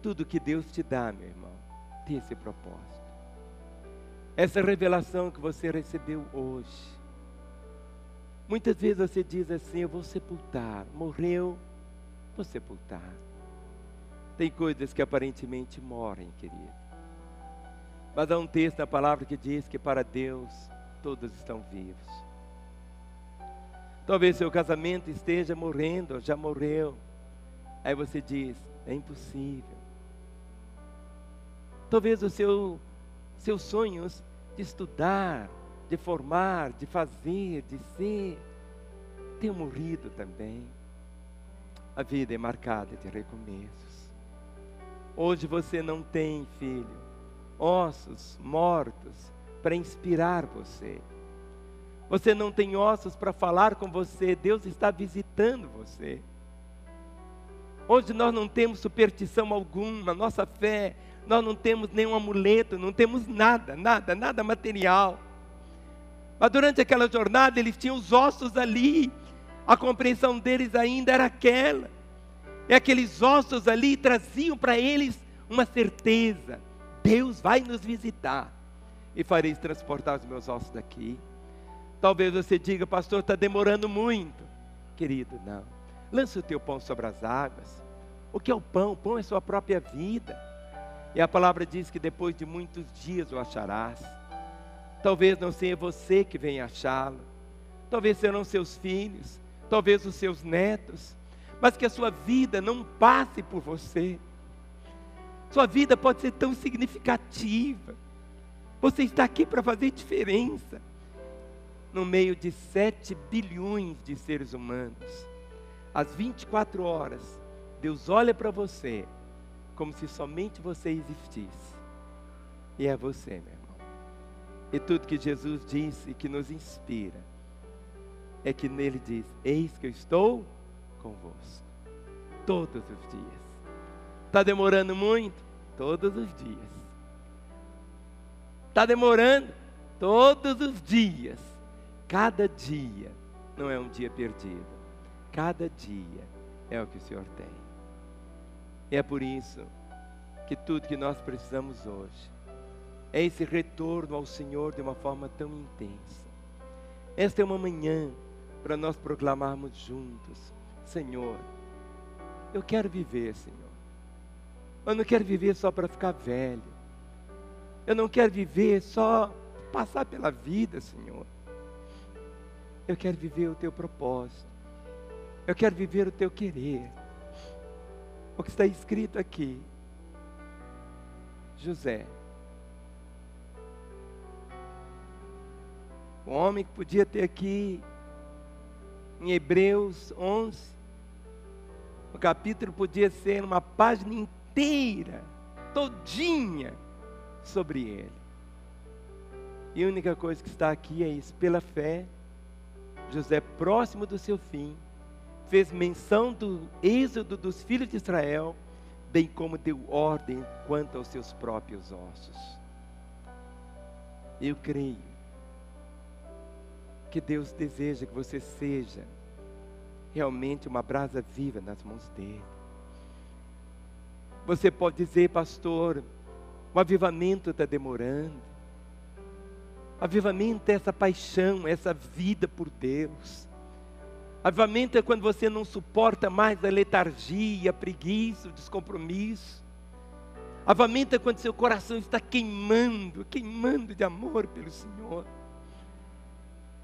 Tudo que Deus te dá, meu irmão, tem esse propósito. Essa revelação que você recebeu hoje. Muitas vezes você diz assim: eu vou sepultar. Morreu, vou sepultar. Tem coisas que aparentemente morrem, querido. Mas há um texto na palavra que diz que para Deus todos estão vivos. Talvez seu casamento esteja morrendo, já morreu. Aí você diz: é impossível. Talvez os seus sonhos de estudar, de formar, de fazer, de ser, tenham morrido também. A vida é marcada de recomeços. Hoje você não tem, filho, ossos mortos para inspirar você. Você não tem ossos para falar com você. Deus está visitando você. Hoje nós não temos superstição alguma, nossa fé, nós não temos nenhum amuleto, não temos nada material. Mas durante aquela jornada eles tinham os ossos ali, a compreensão deles ainda era aquela. E aqueles ossos ali traziam para eles uma certeza: Deus vai nos visitar e fareis transportar os meus ossos daqui. Talvez você diga: pastor, está demorando muito. Querido, não. Lança o teu pão sobre as águas. O que é o pão? O pão é sua própria vida. E a palavra diz que depois de muitos dias o acharás. Talvez não seja você que venha achá-lo. Talvez serão seus filhos. Talvez os seus netos. Mas que a sua vida não passe por você. Sua vida pode ser tão significativa. Você está aqui para fazer diferença. No meio de 7 bilhões de seres humanos. Às 24 horas, Deus olha para você como se somente você existisse. E é você, meu irmão. E tudo que Jesus disse e que nos inspira é que nele diz: eis que eu estou convosco todos os dias. Está demorando muito? Todos os dias. Está demorando? Todos os dias. Cada dia não é um dia perdido. Cada dia é o que o Senhor tem. E é por isso que tudo que nós precisamos hoje é esse retorno ao Senhor de uma forma tão intensa. Esta é uma manhã para nós proclamarmos juntos: Senhor, eu quero viver, Senhor. Eu não quero viver só para ficar velho. Eu não quero viver só passar pela vida, Senhor. Eu quero viver o teu propósito. Eu quero viver o teu querer. O que está escrito aqui: José, o homem que podia ter aqui em Hebreus 11, o capítulo podia ser uma página inteira, todinha, sobre ele. E a única coisa que está aqui é isso: pela fé, José, próximo do seu fim, fez menção do êxodo dos filhos de Israel, bem como deu ordem quanto aos seus próprios ossos. Eu creio que Deus deseja que você seja realmente uma brasa viva nas mãos dele. Você pode dizer: pastor, o avivamento está demorando. Avivamento é essa paixão, essa vida por Deus. Avivamento é quando você não suporta mais a letargia, a preguiça, o descompromisso. Avivamento é quando seu coração está queimando de amor pelo Senhor.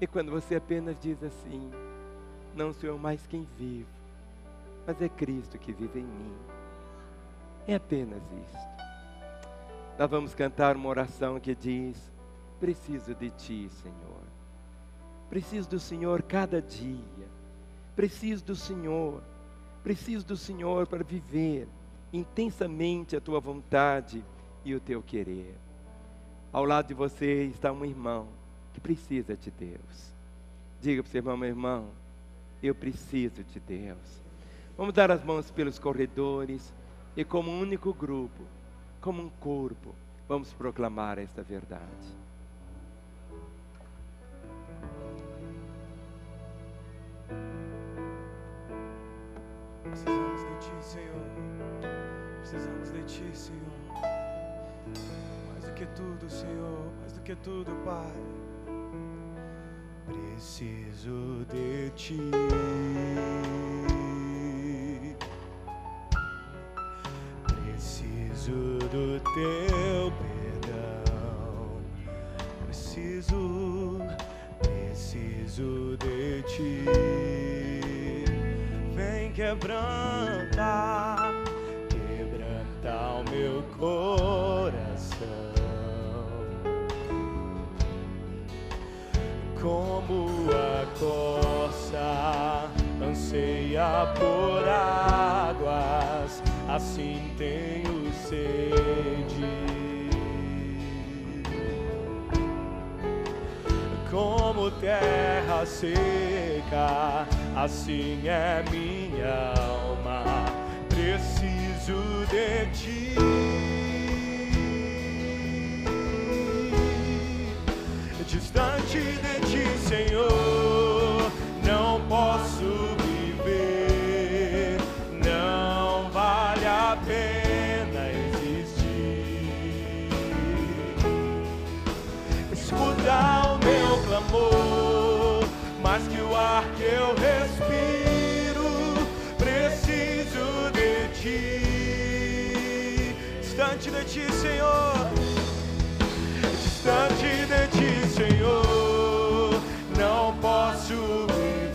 E quando você apenas diz assim: não sou eu mais quem vivo, mas é Cristo que vive em mim. É apenas isto. Nós vamos cantar uma oração que diz: preciso de Ti, Senhor. Preciso do Senhor cada dia. Preciso do Senhor. Preciso do Senhor para viver intensamente a Tua vontade e o Teu querer. Ao lado de você está um irmão que precisa de Deus. Diga para o seu irmão: meu irmão, eu preciso de Deus. Vamos dar as mãos pelos corredores e como um único grupo, como um corpo, vamos proclamar esta verdade. Precisamos de Ti, Senhor. Precisamos de Ti, Senhor. Mais do que tudo, Senhor. Mais do que tudo, Pai. Preciso de Ti. Preciso do Teu perdão. Preciso de Ti. Vem quebrantar o meu coração, como a corça anseia por águas, assim tenho sede. Como terra seca, assim é minha alma, preciso de Ti. Distante de Ti, Senhor, não posso viver, não vale a pena existir. Escuta o meu clamor, mais que o ar que eu respiro, preciso de Ti. Distante de Ti, Senhor, distante de Ti, Senhor, não posso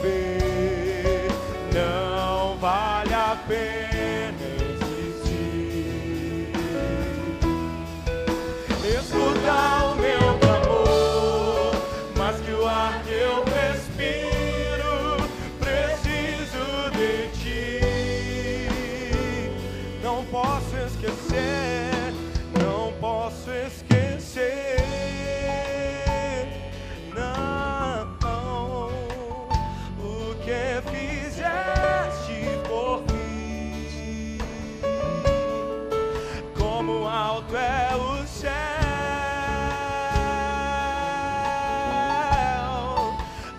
viver, não vale a pena existir. Escuta o meu clamor, mais que o ar que eu respiro, preciso de Ti. Não posso esquecer, não posso esquecer, não, o que fizeste por mim. Como alto é o céu,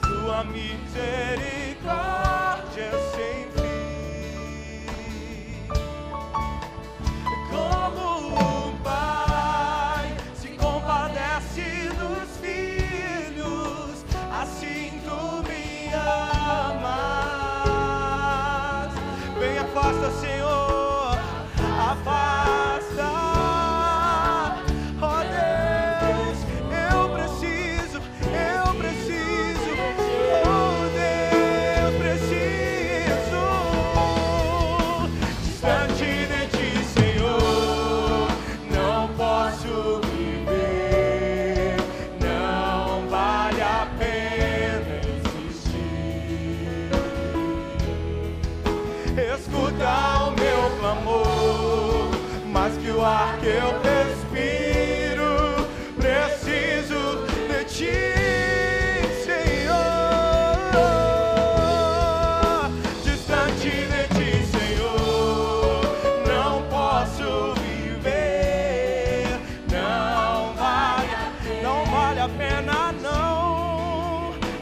Tua misericórdia é sem fim. Como um pai se compadece dos filhos, assim Tu me amas. Vem, afasta, Senhor, afasta. Ó Deus, eu preciso, oh Deus, preciso. Distante de Ti, Senhor, não posso viver, não vale a pena existir. Escuta o meu clamor, mais que o ar que eu respiro, preciso de Ti, Senhor. Distante de Ti, Senhor, não posso viver, não vale a pena,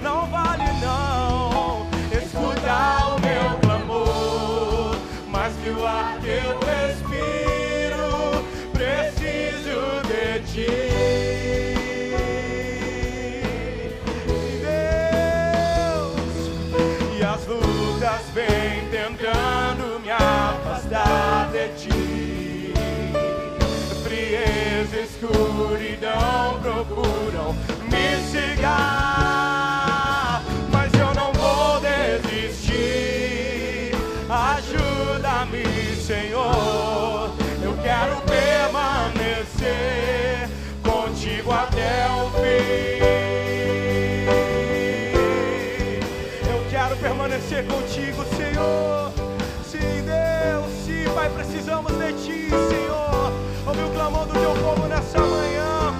não vale não. Escuta o meu clamor, mais que o ar que eu respiro, preciso de Ti. Deus, e as lutas vêm tentando me afastar de Ti. Frieza, escuridão procuram me cegar, mas eu não vou desistir. Ajuda-me, Senhor, eu quero permanecer contigo até o fim. Eu quero permanecer contigo, Senhor. Sim, Deus, sim, Pai, precisamos de Ti, Senhor. Ouve o clamor do Teu povo nessa manhã.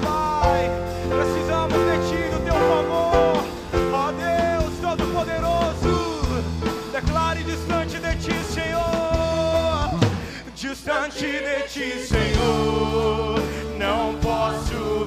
distante de ti, Senhor. Não posso